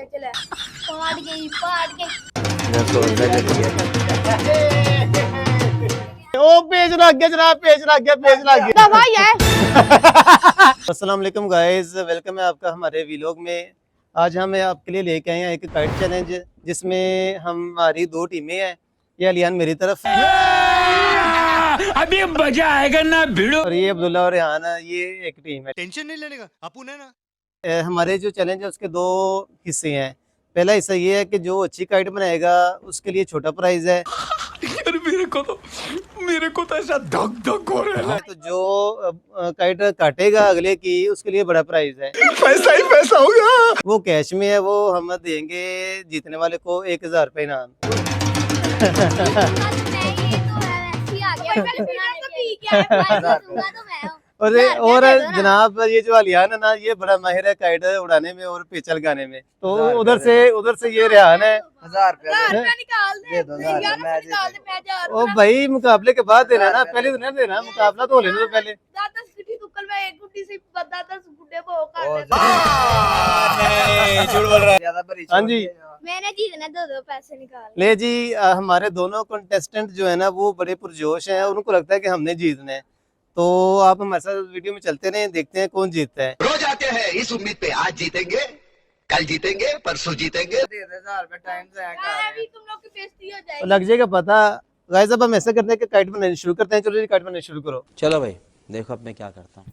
चले पाट गई ओ पेज लग गया जनाब, पेज लग गया दवाई है। अस्सलाम वालेकुम गाइस, वेलकम है आपका हमारे व्लॉग में। आज हम आपके लिए लेके आए हैं एक काइट चैलेंज, जिसमें हमारी दो टीमें हैं। ये अलियान मेरी तरफ अभी मजा आएगा ना भिड़ो, और ये अब्दुल्ला और रेहान, ये एक टीम है। टेंशन नहीं लेने का अपुन है ना। हमारे जो चैलेंज है उसके दो हिस्से हैं। पहला हिस्सा ये है कि जो अच्छी काइट बनाएगा उसके लिए छोटा प्राइज है। अरे मेरे को तो ऐसा धक धक हो रहा है। तो जो काइट काटेगा अगले की, उसके लिए बड़ा प्राइज है। पैसा ही पैसा होगा। वो कैश में है, वो हम देंगे जीतने वाले को 1000 रुपये इनाम। और जनाब ये जो अलियान है ना, ये बड़ा माहिर है काइट उड़ाने में और पेचा लगाने में। तो उधर से ये रेहान है। 1000 रुपया दे दो ओ भाई, मुकाबले के बाद देना ना, पहले तो नहीं देना। मुकाबला तो हो लेने दो पहले। हाँ जी, मैंने जीतना, दो पैसे निकाल ले जी। हमारे दोनों कंटेस्टेंट जो है ना, वो बड़े पुरजोश हैं। उनको लगता है कि हमने जीतना है। तो आप हमारे साथ वीडियो में चलते रहे, देखते हैं कौन जीतता है। रोज आते हैं इस उम्मीद पे, आज जीतेंगे, कल जीतेंगे, परसों जीतेंगे। 1000 रुपया टाइम से अभी तुम लोग की बेइज्जती हो तो जाएगी। लग जाएगा पता। गाइस, अब हम ऐसा करते हैं कि काइट बनाना शुरू करते हैं। चलो जी, काइट बनाना शुरू करो। चलो भाई, देखो अब मैं क्या करता हूँ।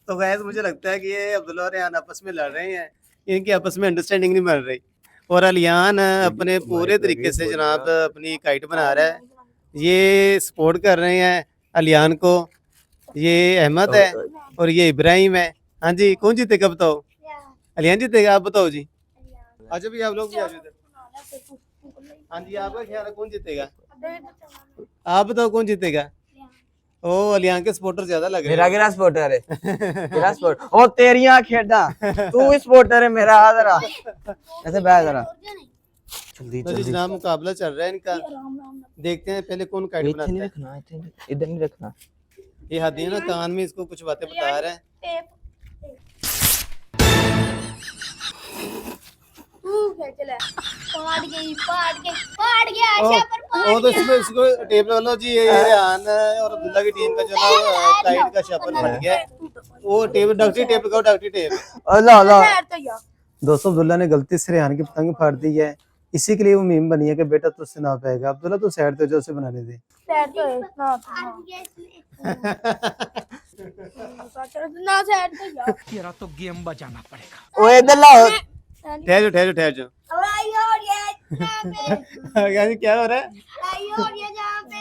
तो गाइस, मुझे लगता है कि ये अब्दुल्ला और रेहान आपस में लड़ रहे हैं। इनकी आपस में अंडरस्टैंडिंग नहीं बन रही। और अलियान अपने पूरे तरीके से जनाब अपनी काइट बना रहा है। ये सपोर्ट कर रहे हैं अलियान को। ये अहमद है और ये इब्राहिम है। हाँ जी, कौन जीतेगा बताओ? अलियान जीतेगा, आप बताओ जी। अच्छा भी, आप लोग भी आ जाओ इधर। हाँ जी, आपका ख्याल है कौन जीतेगा? आप बताओ कौन जीतेगा? ओ, अलियान के सपोर्टर ज्यादा लग रहे मेरा हैं। गिरा सपोर्टर है, मेरा सपोर्ट। ओ तेरियां खेड़ा, तू भी सपोर्टर है मेरा। आ जरा ऐसे बैठ जरा जल्दी तो जी जनाब, मुकाबला चल रहा है इनका। देखते हैं पहले कौन काइट इधर नहीं बनाता है। रखना, इधर नहीं रखना। ये हाथी है ना, कान में इसको कुछ बातें बता रहे हैं। पाट गया आशा पर वो तो इसको टेप लो जी। ये रेहान और अब्दुल्ला की टीम का जो ना काइट का शफल फट गया। वो टेप, डॉक्टरी टेप लगाओ, डॉक्टरी टेप। अल्लाह अल्लाह। दोस्तों, अब्दुल्ला ने गलती से रेहान की पतंग फाड़ दी है। इसी के लिए वो मीम बनी है कि बेटा तुझसे ना पाएगा। अब्दुल्ला तो साइड तो जो उसे बनाने दे। तेरा तो गेम बजाना पड़ेगा। ओ इधर लाओ। ठहर जाओ। यानी क्या हो रहा है?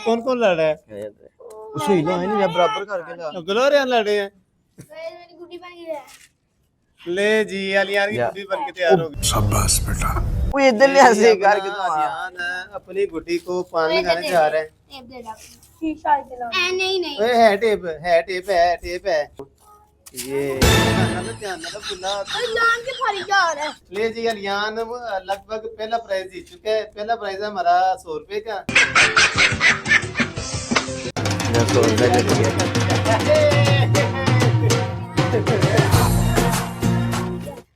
कौन कौन लड़ रहा है? उसे हिलो है नहीं, बराबर करके ला। अब्दुल्ला और रेहान लड़ रहे हैं। ले जी, अलियान की गुड्डी बन के तैयार हो गई। शाबाश बेटा। वो इधर ले ऐसे अपना करके तो अलियान अपनी गुड्डी को पानी लगाने जा रहे हैं। नहीं ओए, है टेप है। ये ध्यान ना भूलना। जान के फारी जा रहा है। ले जी, अलियान लगभग पहला प्राइज जीत चुके हैं। पहला प्राइज है हमारा 100 रुपए का।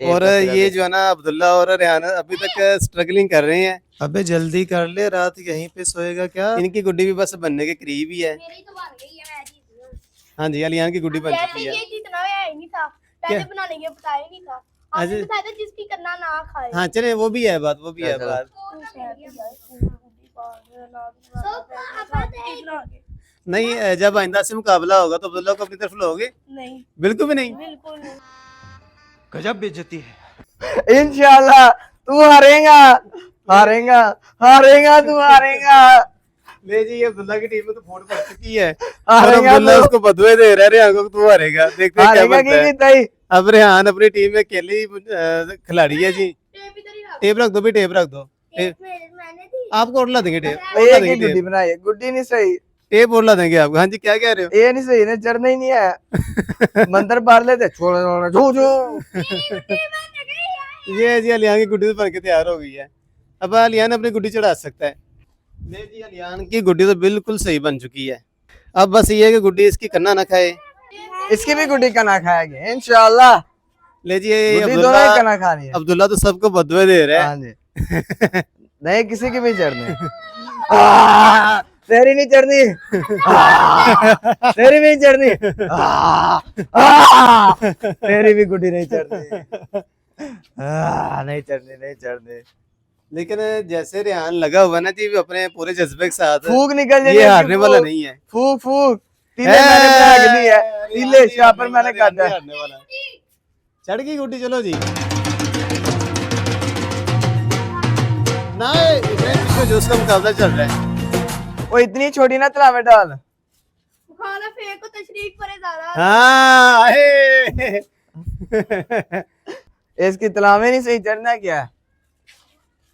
और ये जो है ना, अब्दुल्ला और रेहान अभी तक स्ट्रगलिंग कर रहे हैं। अबे जल्दी कर ले, रात यहीं पे सोएगा क्या? इनकी गुड्डी भी बस बनने के करीब ही है। मेरी तो बन गई है, मैं जीत गई। हाँ जी, अलियान की गुड्डी बन चुकी है। ये जितना है ही नहीं था, पहले बनाने के बताया नहीं था। आपने अच्छा। बताया था जिसकी करना ना खाए। हाँ चले, वो भी है बात। नहीं, जब आइंदा से मुकाबला होगा तो अब्दुल्ला को अपनी तरफ लोगे? नहीं, बिल्कुल भी नहीं। बिल्कुल नहीं। गजब बेइज्जती है। इंशाल्लाह तू हारेगा तू हारेगा। ले जी, ये अब्दुल्ला की टीम में तो फोड़ पड़ चुकी है। और हारेगा अब्दुल्ला तो। उसको बदवे दे रहा है रेहान को, तू हारेगा। देखते हैं क्या हारेगा बनता है। कि नहीं? अब रेहान अपनी टीम में अकेले ही खिलाड़ी है जी। टेप इधर ही रख। टेप रख दो भी, टेप रख दो। मैंने दी। आपको और ला देंगे टेप। ये की गुड्डी बनाई है, गुड्डी नहीं सही। टेप और ला देंगे आपको। हाँ जी, क्या कह रहे हो? ये नहीं सही ने, चढ़ना ही नहीं है। मंदिर बार लेते छोड़ जो ये जी अलियान की गुड्डी तो बन के तैयार हो गई है। अब अलियान अपनी गुड्डी चढ़ा सकता है। ले जी, अलियान की गुड्डी तो बिल्कुल सही बन चुकी है। अब बस ये है कि गुड्डी इसकी कन्ना ना खाए। इसकी भी गुड्डी कना खाएंगे इंशाल्लाह। ले जी, ये गुड्डी दोनों ही कना खानी है। अब्दुल्ला तो सबको बदवे दे रहा है। हाँ जी। नहीं किसी की भी चढ़नी। तेरी नहीं चढ़नी। तेरी भी नहीं चढ़नी। तेरी भी गुड्डी नहीं चढ़नी। नहीं चढ़नी, नहीं चढ़नी। लेकिन जैसे रेहान लगा हुआ ना जी अपने पूरे जज्बे के साथ, फूक निकल जाएगी। ये हारने वाला नहीं है। फूक फूक तीले मैंने बना के दी है। तीले शापर मैंने काटा है। हारने वाला। चढ़ गई गुड्डी, चलो जी। ना इब्राहिम पीछे जो उसका मुकाबला चल रहा है। वो इतनी छोटी ना तलावे डाल। खाना फेंको तशरीफ परे ज्यादा। हाँ आहे। इसकी तलावे नहीं सही, चढ़ना क्या है।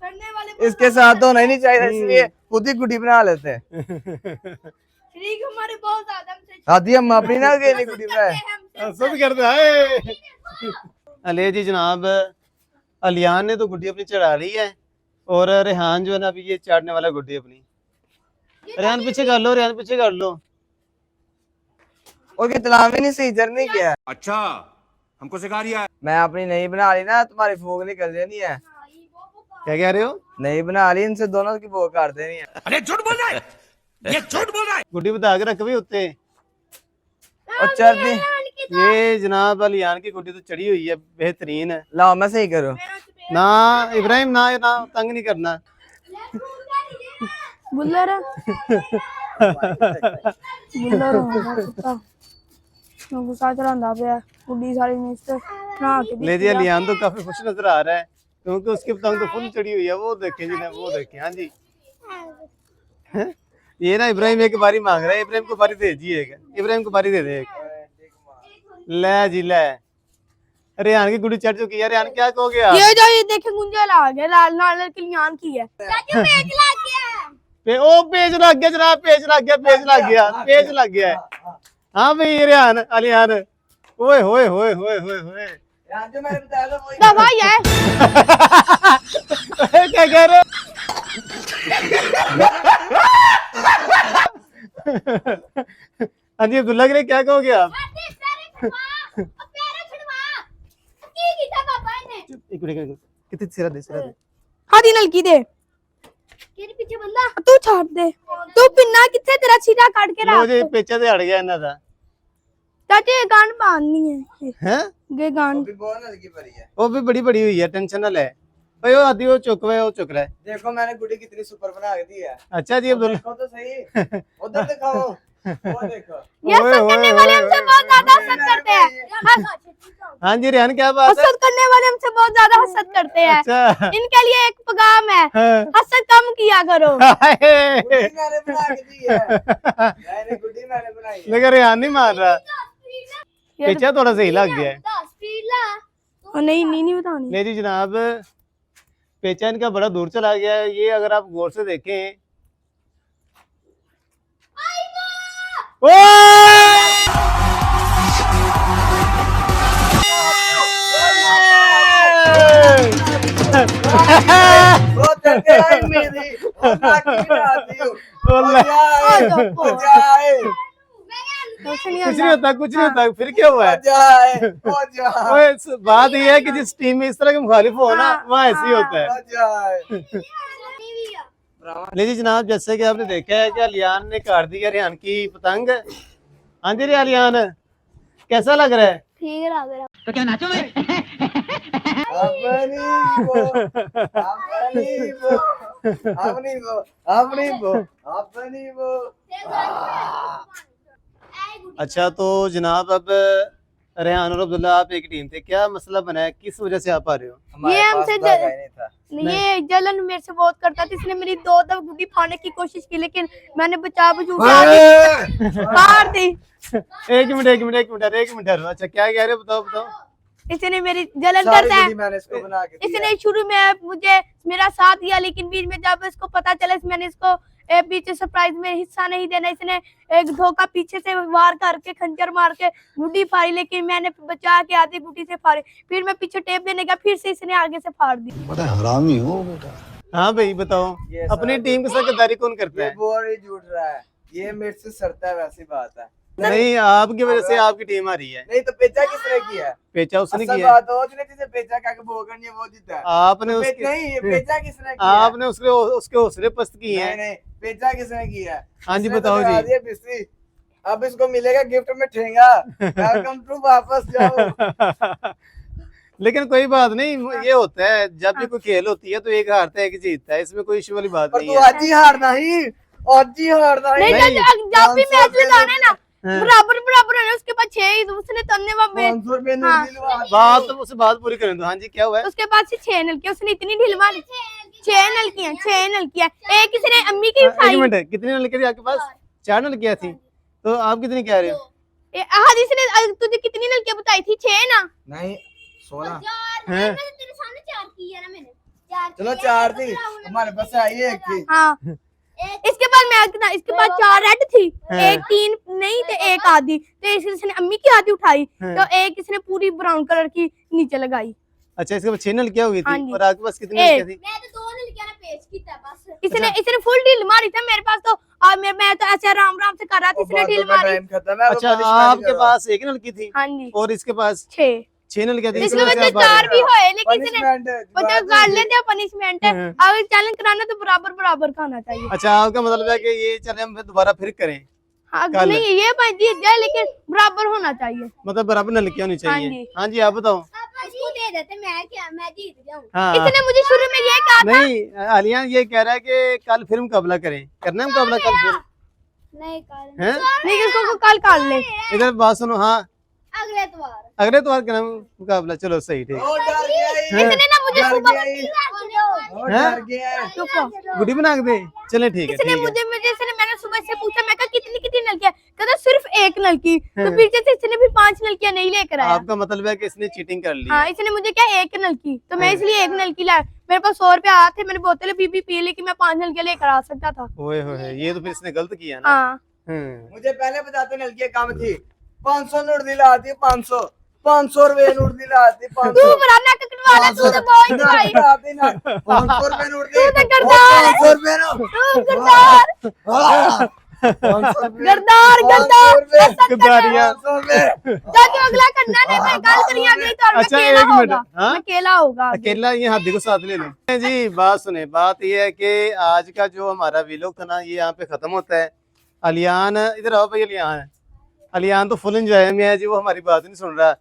करने वाले इसके साथ होना ही नहीं चाहिए, इसलिए खुद ही गुड्डी बना लेते हैं। शरीक हमारे बहुत ज्यादा हमसे आदि हम अपनी ना अकेली गुड्डी बनाए। सब करता है। अले जी जनाब, अलियान ने तो गुड्डी अपनी चढ़ा ली है और रेहान जो है ना अभी ये चाटने वाला गुड्डी अपनी। रेहान पीछे कर लो, रेहान पीछे कर लो। और तलावे नहीं सही, चढ़नी क्या है। अच्छा हमको सिखा रिया है। मैं अपनी नहीं बना ली ना, तुम्हारी फूक निकल जानी है। क्या कह रहे हो? नहीं बना ली, इनसे दोनों की फूक काट देनी है। अरे झूठ बोल रहा है, ये झूठ बोल रहा है। गुड्डी बता के रख भी होते। और चढ़नी ये जनाब अलियान की गुड्डी तो चढ़ी हुई है, बेहतरीन है। लाओ मैं सही करूँ। ना इब्राहिम ना ना तंग नहीं करना। बुल्लर गुस्सा चढ़ांदा पिया गुड्डी सारी मिस ना के ले जी, अलियान तो काफी खुश नजर आ रहा है क्योंकि उसकी पतंग तो फुल चढ़ी हुई है। वो देखें जी, वो देखें। हाँ जी। हैं? ये ना इब्राहिम एक बारी मांग रहा है। इब्राहिम को बारी दे दीजिएगा, इब्राहिम को बारी दे दे। ले जी ले। रेहान की गुड्डी चढ़ चुकी है। रेहान क्या कहोगे आप? ये जो ये देखे गुंजल आ गया लाल लाल कलियान की है। चाचू पेच लग गया। ओ पेज लग गया जनाब, पेज लग गया, पेज लग गया, पेज लग गया है। हाँ भाई रेहान अलियान। ओए होए होए होए होए होए। जो मैंने बताया था वही। दवाई है। क्या कह रहे हो? हाँ जी अब्दुल्ला के लिए क्या कहोगे आप? एक मिनट, कितनी सिरा दे, सिरा दे। हाँ दी नलकी दे तेरे पीछे बंदा तू छाड़ दे। तू पिन्ना किथे तेरा सीधा काट के रख। मुझे पेचा ते हट गया इन्हां दा। चाचे गान बांधनी है। हैं? गे गान भी बहुत हल्की पड़ी है। वो भी बड़ी बड़ी हुई है, टेंशन ना ले। ओए वो आदि वो चुक रहा है। देखो मैंने गुड्डी कितनी सुपर बना के दी है। अच्छा जी अब्दुल्ला। देखो तो सही, उधर दिखाओ। वो देखो। ये सब करने वाले हमसे बहुत ज्यादा हसद करते हैं। हाँ जी रेहान क्या बात है? हसद करने वाले हमसे बहुत ज्यादा हसद करते हैं। अच्छा। इनके लिए एक पैगाम है, हाँ। हसद कम किया करो। गुड्डी मैंने बना के दी है। मैंने गुड्डी मैंने बनाई है। लेकिन रेहान नहीं मान रहा। पेचा थोड़ा सही लग गया है। नहीं नहीं नहीं बतानी। ले जी जनाब, पेचा इनका बड़ा दूर चला गया है। ये अगर आप गौर से देखें। ओ! वो चलते आई मेरी। वो नाकी में आती हूँ। बोला। हो जाए। कुछ नहीं होता, कुछ नहीं होता। फिर क्या हुआ है? हो जाए। ओए, बात ये है कि जिस टीम में इस तरह के मुखालिफ हो ना, वहाँ ऐसे ही होता है। हो जाए। ले जी जनाब, जैसे कि आपने देखा है कि अलियान ने काट दी है रेहान की पतंग। हाँ जी अलियान, कैसा लग रहा है? ठीक है लग रहा तो क्या नाचो मैं? अपनी वो। अच्छा तो जनाब, अब रेहान और अब्दुल्ला आप एक टीम थे, क्या मसला बना है? किस वजह से आप आ रहे हो? ये हमसे ये जलन मेरे से बहुत करता था। इसने मेरी 2 दफा गुड्डी फाड़ने की कोशिश की लेकिन मैंने बचा मार दी। एक मिनट। अच्छा क्या कह रहे हो? बताओ। इसने मेरी जलन करता है। मैंने इसको बना के दिया। इसने शुरू में मुझे मेरा साथ दिया लेकिन बीच में जब इसको पता चला मैंने इसको पीछे सरप्राइज में हिस्सा नहीं देना, इसने एक धोखा पीछे से वार करके खंजर मार के गुड्डी फाड़ी लेकिन मैंने बचा के आधी गुड्डी से फाड़ी। फिर मैं पीछे टेप देने का, फिर से इसने आगे से फाड़ दी। बड़ा हरामी हो बेटा। हाँ भाई बताओ, अपनी टीम के साथ गद्दारी कौन करता है? बोल ही झूठ रहा है। ये मेरे से सरता है, वैसी बात है। नहीं, आपकी वजह से आपकी टीम आ रही है। नहीं तो पेचा किसने किया है? पेचा उसने असल किया है। बात हो जिसे पेचा का बोगन ये वो जीता है। आपने तो उसके नहीं, ये पेचा किसने किया है? आपने उसके हौसले पस्त किए नहीं हैं। नहीं, पेचा किसने किया है? हाँ जी, इसने तो बताओ लगा जी। दिया बिस्ती। अब इसको मिलेगा गिफ्ट में ठेंगा। वेलकम टू, वापस जाओ। लेकिन कोई बात नहीं, ये होता है जब भी कोई खेल होती है तो एक हारता है एक जीतता है, इसमें कोई इश्यू वाली बात पर नहीं तू है। आज ही हारना ही, आज ही हारना ही। नहीं जब भी मैच लगाना है ना हाँ। बराबर बराबर है ना, उसके बाद 6 ही उसने तन्ने में 500 रुपए नहीं हाँ। दिलवा। बात तो मुझसे बात पूरी करें दो। हाँ जी, क्या हुआ है? उसके बाद से 6 नलकियां उसने इतनी ढील मारी। 6 नलकियां एक किसी ने अम्मी की एक उठाई। मिनट, कितनी नलकियां थी आपके पास? 4 नलकियां थी। तो आप कितनी कह रहे हो? हादी ने तुझे कितनी नलकियां बताई थी? 6 ना। नहीं 16। हैं? तेरे सामने 4 की है ना मैंने। चलो 4 थी, हमारे पास आई एक थी। हाँ, इसके बाद मैं इसके बाद 4 रेड थी, हाँ। एक 3 नहीं तो एक आधी, तो इसने अम्मी की आधी उठाई, हाँ। तो एक इसने पूरी ब्राउन कलर की नीचे लगाई। अच्छा, इसके बाद 6 नलकियां हो गई हाँ थी। जी। और आपके पास कितनी नलकियां थी? मैं तो 2 लड़कियां ने पेश किया बस। इसने फुल ढील मारी था मेरे पास, तो मैं तो ऐसे आराम आराम से कर रहा था, इसने ढील मारी। टाइम खत्म है। अच्छा, आपके पास एक नलकी थी हाँ जी, और इसके पास 6। 6 नलकियां थी। इसमें इसमें से मुझे आप 4 भी होए, लेकिन इसने पनिशमेंट पता कर लेते हैं पनिशमेंट है। हाँ। अगर चैलेंज कराना तो बराबर बराबर का होना चाहिए। अच्छा, आपका मतलब है कि ये चले हम दोबारा फिर करें, हाँ, कल। नहीं ये भाई जीत जाए, लेकिन बराबर होना चाहिए। मतलब बराबर नलकियां होनी हाँ चाहिए। जी। हाँ जी, आप बताओ। इसको दे देते, मैं जीत जाऊं। हाँ, इसने मुझे शुरू में ये कहा था। नहीं, आलियान ये कह रहा है कि कल फिर मुकाबला करें। करना है मुकाबला कल फिर? नहीं कर हैं? नहीं, इसको कल कर ले। इधर बात सुनो। हाँ, अगले इतवार। अगले इतवार करना मुकाबला। चलो सही, ठीक। ओ डर गया ही। इसने ना मुझे डर सुबह गया ही। ओ हैं? डर गया है। चुप हो। गुड्डी बना के दे। चले, ठीक है, इसने ठीक है। मुझे इसने मैंने सुबह से पूछा, मैं कहा कितनी नलकियां, कहता सिर्फ 1 नलकी। तो हाँ। पीछे से इसने भी 5 नलकियां नहीं लेकर आया। आपका मतलब है कि इसने चीटिंग कर ली। हाँ, इसने मुझे क्या 1 नलकी, तो मैं हाँ। इसलिए 1 नलकी लाया। मेरे पास 100 रुपया आया थे, मैंने बोतल पी पी ली कि मैं 5 नलकियां लेकर आ सकता था। ओए होए, ये तो फिर इसने गलत किया ना। हाँ, मुझे पहले बताते नलकियां कम थी। 500 नोट दिलाती, 500 रुपए नोट दिलाती, तू 500 बड़ा नक कटवा ले, तू तो बहुत ही भाई। 500 रुपए नोट दे। तू तो गद्दार है। 500 रुपए नोट। तू गद्दार, 500 रुपए। गद्दार, गद्दार। गद्दारियां। 500 रुपए। जो अगला करना नहीं, मैं गल करी अगली तो मैं अच्छा, अकेला एक मिनट। होगा। हाँ? मैं अकेला होगा। अकेला ये हाथी को साथ ले लो जी। बात सुने, बात ये है कि आज का जो हमारा व्लॉग था ना, ये यहाँ पे खत्म होता है। अलियान, इधर आओ भाई। अलियान तो फुल एंजॉय में है जी, वो हमारी बात नहीं सुन रहा।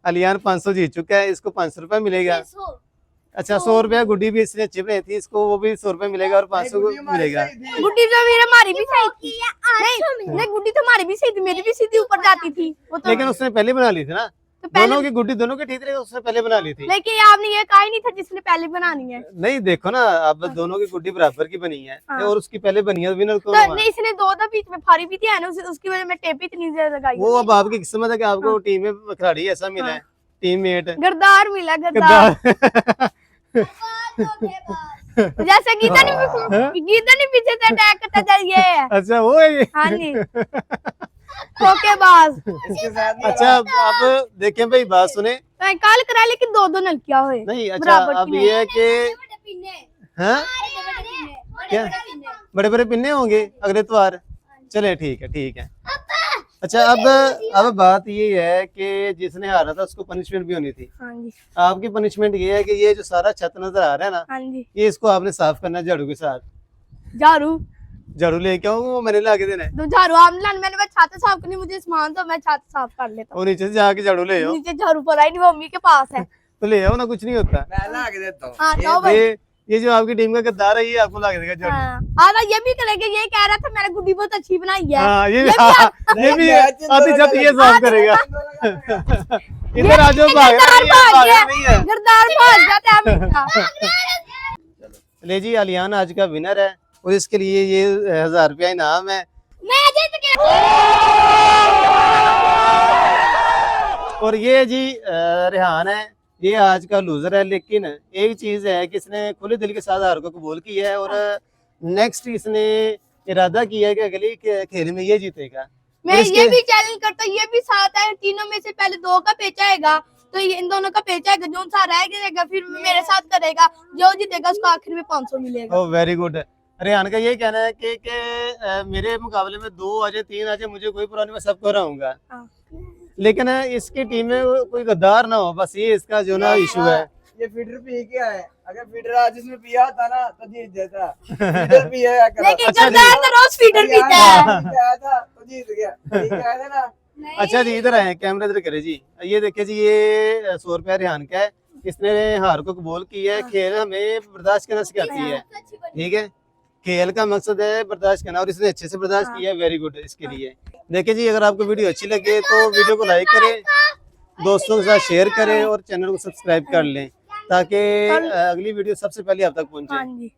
अलियान 500 जीत चुका है, इसको 500 रुपए मिलेगा। अच्छा, 100 रुपया गुड्डी भी इसने चिप रही थी, इसको वो भी 100 रुपए मिलेगा और 500 को मिलेगा। गुड्डी तो मेरा हमारी भी सही थी। नहीं, गुड्डी तो हमारी भी सही थी, मेरी भी सीधी ऊपर जाती थी वो तो। लेकिन उसने पहले बना ली थी ना, तो पहले, दोनों की गुड्डी दोनों की ठीक रही, उसने पहले बना ली थी। लेकिन आपने ये कहा ही नहीं था जिसने पहले बनानी है। नहीं, देखो ना, अब दोनों की गुड्डी बराबर की बनी है हाँ। और उसकी पहले बनी है, विनर कौन तो हुआ? नहीं, इसने 2 था बीच में फारी भी थी है ना, उसकी वजह में टेप इतनी ज्यादा लगाई। वो अब आपकी किस्मत है कि आपको हाँ। टीम में खिलाड़ी ऐसा मिला है, टीममेट। गद्दार मिला, गद्दार। गद्दार। जैसे गीता ने पीछे से अटैक करता जा ये है। अच्छा, वो है ये। हाँ जी, धोखेबाज। इसके साथ अच्छा, अब देखें भाई, बात सुने। तो कल करा, लेकिन 2 नलकियां हुए। नहीं, अच्छा, बराबर अब की ये है कि हाँ, क्या बड़े बड़े पिन्ने होंगे अगले इतवार? चले, ठीक है, ठीक है। अच्छा, अब बात ये है कि जिसने हारा था उसको पनिशमेंट भी होनी थी। हाँ जी, आपकी पनिशमेंट ये है कि ये जो सारा छत नजर आ रहा है ना, हाँ जी। ये इसको आपने साफ करना है झाड़ू के साथ। झाड़ू लेके आओ, वो मैंने ला के देना है। तो झाड़ू आपने लाना, मैंने छत साफ करनी, मुझे सामान तो मैं छत साफ कर लेता हूँ। और नीचे से जाके झाड़ू ले आओ। नीचे झाड़ू पड़ा ही नहीं, वो मम्मी के पास है। तो ले आओ ना, कुछ नहीं होता। मैं ला के देता हूँ। हाँ, तो भाई। ये जो आपकी टीम का गद्दार है, ये आपको ला के देगा झाड़ू। हाँ, आधा ये भी करेगा, ये कह रहा था मैंने गुड्डी बहुत अच्छी बनाई है। हाँ, ये भी नहीं, मैं आधी छत ये साफ करेगा। इधर आ जाओ, भाग रहा नहीं है। गद्दार भाग जाता है हमेशा। ले जी, अलियान आज का विनर है और इसके लिए ये 1000 रुपया इनाम है। मैं जीत गया। और ये जी रेहान है, ये आज का लूजर है। लेकिन एक चीज है कि इसने खुले दिल के साथ हार को कबूल किया है और नेक्स्ट इसने इरादा किया है कि अगली खेल में ये जीतेगा। मैं ये भी चैलेंज करता हूँ, ये भी साथ है, तीनों में से पहले 2 का पेचा आएगा, तो ये इन दोनों का पेचा आएगा, जो सा रह जाएगा फिर मेरे साथ करेगा, जो जीतेगा उसको आखिर में 500 मिलेगा। ओह, वेरी गुड। रेहान का ये कहना है कि मेरे मुकाबले में 2 आ जाए 3 आ जाए मुझे कोई प्रॉब्लम, मैं सबको हराऊंगा। हाँ। लेकिन इसकी टीम में कोई गद्दार ना हो, बस ये इसका जो ना इशू है। ये फीडर पी के आए, अगर फीडर आज इसमें पिया होता ना तो जीत जाता। फीडर पिया करो। लेकिन अच्छा जी। गद्दार तो रोज फीडर पीता है। पिया था तो जीत गया, ठीक है ना। नहीं, अच्छा जी, इधर आए, कैमरा इधर करे जी। ये देखिए जी, ये 100 रुपया रेहान का है, इसने हार को कबूल किया है। खेल हमें बर्दाश्त करना सिखाती है, अच्छी बनी। ठीक है। खेल का मकसद है बर्दाश्त करना, और इसने अच्छे से बर्दाश्त किया है, वेरी गुड इसके लिए। देखिए जी, अगर आपको वीडियो अच्छी लगे तो वीडियो को लाइक करें, दोस्तों के साथ शेयर करें और चैनल को सब्सक्राइब कर लें, ताकि अगली वीडियो सबसे पहले आप तक पहुंचे। हाँ जी।